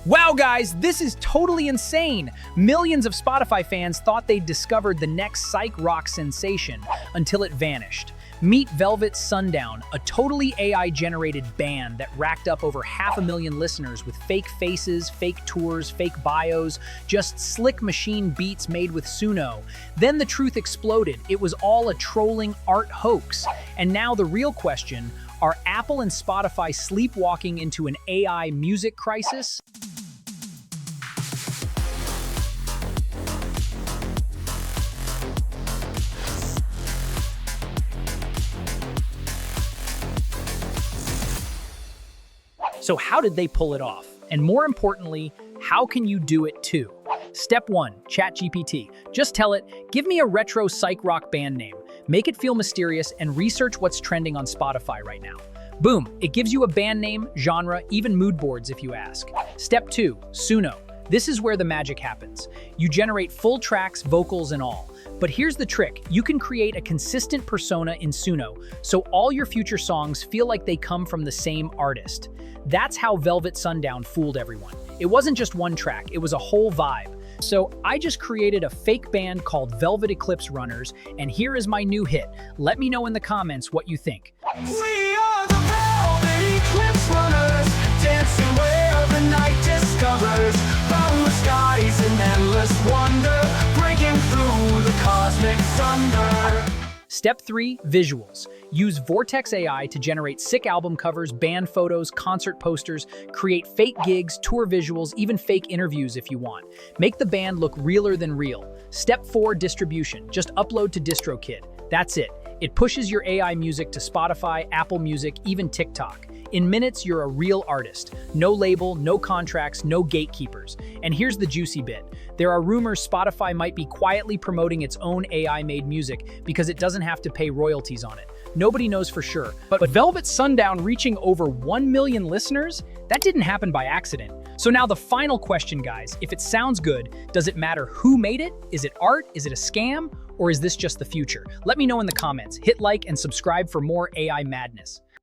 Wow guys, this is totally insane! Millions of Spotify fans thought they'd discovered the next psych rock sensation until it vanished. Meet Velvet's Sundown, a totally AI-generated band that racked up over 500,000 listeners with fake faces, fake tours, fake bios, just slick machine beats made with Suno. Then the truth exploded. It was all a trolling art hoax. And now the real question, are Apple and Spotify sleepwalking into an AI music crisis? So how did they pull it off? And more importantly, how can you do it too? Step 1, ChatGPT. Just tell it, give me a retro psych rock band name. Make it feel mysterious and research what's trending on Spotify right now. Boom, it gives you a band name, genre, even mood boards if you ask. Step 2, Suno. This is where the magic happens. You generate full tracks, vocals, and all. But here's the trick, you can create a consistent persona in Suno, so all your future songs feel like they come from the same artist. That's how Velvet Sundown fooled everyone. It wasn't just one track, it was a whole vibe. So I just created a fake band called Velvet Eclipse Runners, and here is my new hit. Let me know in the comments what you think. We are the Velvet Eclipse Runners, dancing where the night discovers boundless skies and endless wonder, breaking through the cosmic thunder. Step 3, visuals. Use Vortex AI to generate sick album covers, band photos, concert posters, create fake gigs, tour visuals, even fake interviews if you want. Make the band look realer than real. Step 4, distribution. Just upload to DistroKid. That's it. It pushes your AI music to Spotify, Apple Music, even TikTok. In minutes, you're a real artist. No label, no contracts, no gatekeepers. And here's the juicy bit. There are rumors Spotify might be quietly promoting its own AI-made music because it doesn't have to pay royalties on it. Nobody knows for sure. But Velvet Sundown reaching over 1 million listeners? That didn't happen by accident. So now the final question, guys. If it sounds good, does it matter who made it? Is it art? Is it a scam? Or is this just the future? Let me know in the comments. Hit like and subscribe for more AI madness.